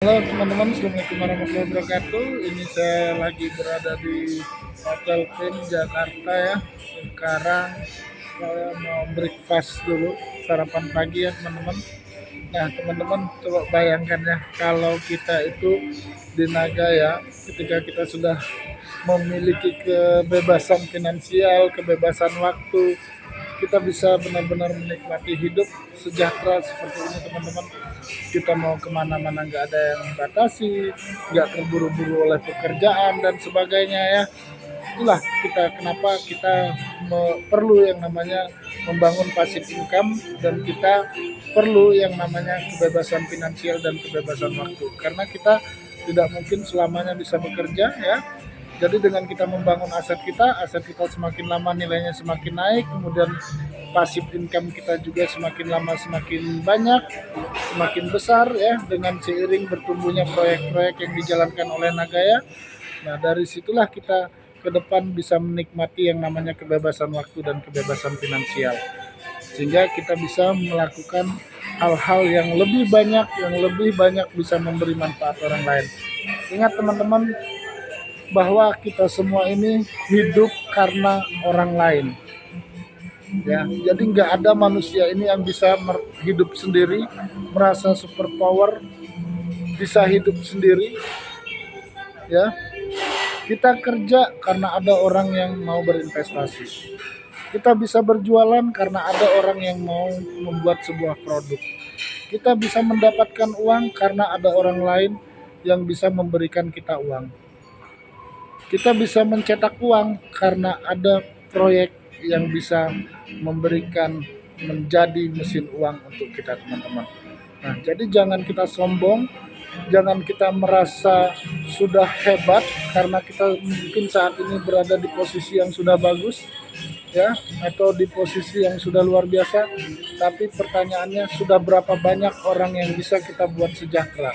Halo teman-teman, assalamualaikum warahmatullahi wabarakatuh. Ini saya lagi berada di Hotel Queen Jakarta ya. Sekarang saya mau breakfast dulu, sarapan pagi ya teman-teman. Nah teman-teman coba bayangkan ya, kalau kita itu di Nagaya, ketika kita sudah memiliki kebebasan finansial, kebebasan waktu, kita bisa benar-benar menikmati hidup sejahtera seperti ini teman-teman. Kita mau kemana-mana nggak ada yang membatasi, nggak terburu-buru oleh pekerjaan dan sebagainya ya. Itulah kenapa kita perlu yang namanya membangun passive income, dan kita perlu yang namanya kebebasan finansial dan kebebasan waktu, karena kita tidak mungkin selamanya bisa bekerja ya. Jadi dengan kita membangun aset kita semakin lama nilainya semakin naik, kemudian passive income kita juga semakin lama semakin banyak, semakin besar ya, dengan seiring bertumbuhnya proyek-proyek yang dijalankan oleh Nagaya. Nah, dari situlah kita ke depan bisa menikmati yang namanya kebebasan waktu dan kebebasan finansial. Sehingga kita bisa melakukan hal-hal yang lebih banyak bisa memberi manfaat orang lain. Ingat teman-teman, bahwa kita semua ini hidup karena orang lain ya. Jadi nggak ada manusia ini yang bisa hidup sendiri, merasa super power, bisa hidup sendiri ya. Kita kerja karena ada orang yang mau berinvestasi, kita bisa berjualan karena ada orang yang mau membuat sebuah produk, kita bisa mendapatkan uang karena ada orang lain yang bisa memberikan kita uang. Kita bisa mencetak uang karena ada proyek yang bisa memberikan menjadi mesin uang untuk kita teman-teman. Nah, jadi jangan kita sombong, jangan kita merasa sudah hebat karena kita mungkin saat ini berada di posisi yang sudah bagus ya, atau di posisi yang sudah luar biasa. Tapi pertanyaannya, sudah berapa banyak orang yang bisa kita buat sejahtera?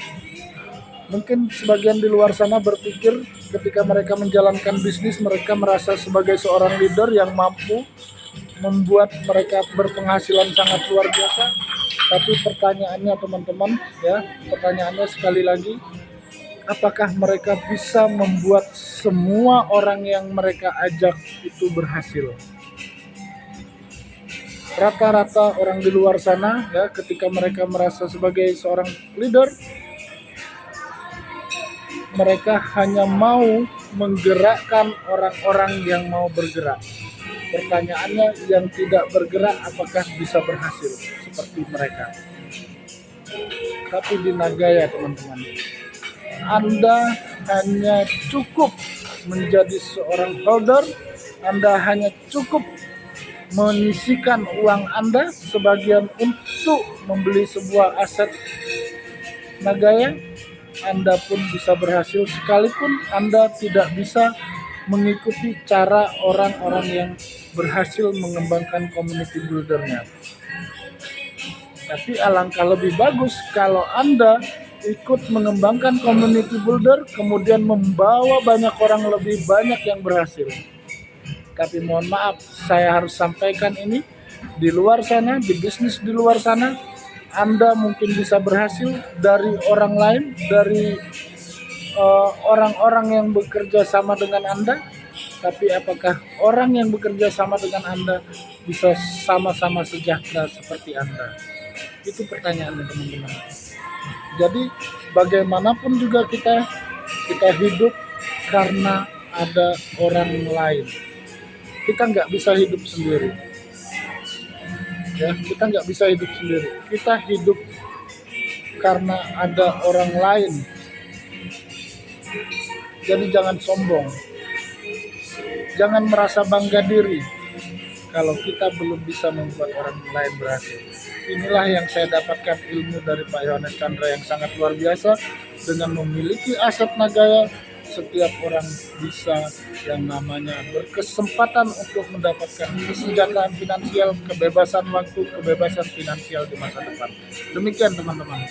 Mungkin sebagian di luar sana berpikir ketika mereka menjalankan bisnis, mereka merasa sebagai seorang leader yang mampu membuat mereka berpenghasilan sangat luar biasa. Tapi pertanyaannya teman-teman ya, pertanyaannya sekali lagi, apakah mereka bisa membuat semua orang yang mereka ajak itu berhasil? Rata-rata orang di luar sana ya, ketika mereka merasa sebagai seorang leader, mereka hanya mau menggerakkan orang-orang yang mau bergerak. Pertanyaannya, yang tidak bergerak apakah bisa berhasil seperti mereka? Tapi di Nagaya teman-teman, Anda hanya cukup menjadi seorang holder, Anda hanya cukup menyisikan uang Anda sebagian untuk membeli sebuah aset Nagaya. Anda pun bisa berhasil sekalipun Anda tidak bisa mengikuti cara orang-orang yang berhasil mengembangkan community builder-nya. Tapi alangkah lebih bagus kalau Anda ikut mengembangkan community builder, kemudian membawa banyak orang lebih banyak yang berhasil. Tapi mohon maaf, saya harus sampaikan ini, di luar sana, di bisnis di luar sana, Anda mungkin bisa berhasil dari orang lain, dari orang-orang yang bekerja sama dengan Anda. Tapi apakah orang yang bekerja sama dengan Anda bisa sama-sama sejahtera seperti Anda? Itu pertanyaannya teman-teman. Jadi bagaimanapun juga kita hidup karena ada orang lain. Kita nggak bisa hidup sendiri. Ya, kita nggak bisa hidup sendiri. Kita hidup karena ada orang lain. Jadi jangan sombong, jangan merasa bangga diri kalau kita belum bisa membuat orang lain berhasil. Inilah yang saya dapatkan ilmu dari Pak Yohanes Chandra yang sangat luar biasa. Dengan memiliki aset Nagaya, setiap orang bisa yang namanya berkesempatan untuk mendapatkan kesejahteraan finansial, kebebasan waktu, kebebasan finansial di masa depan. Demikian teman-teman.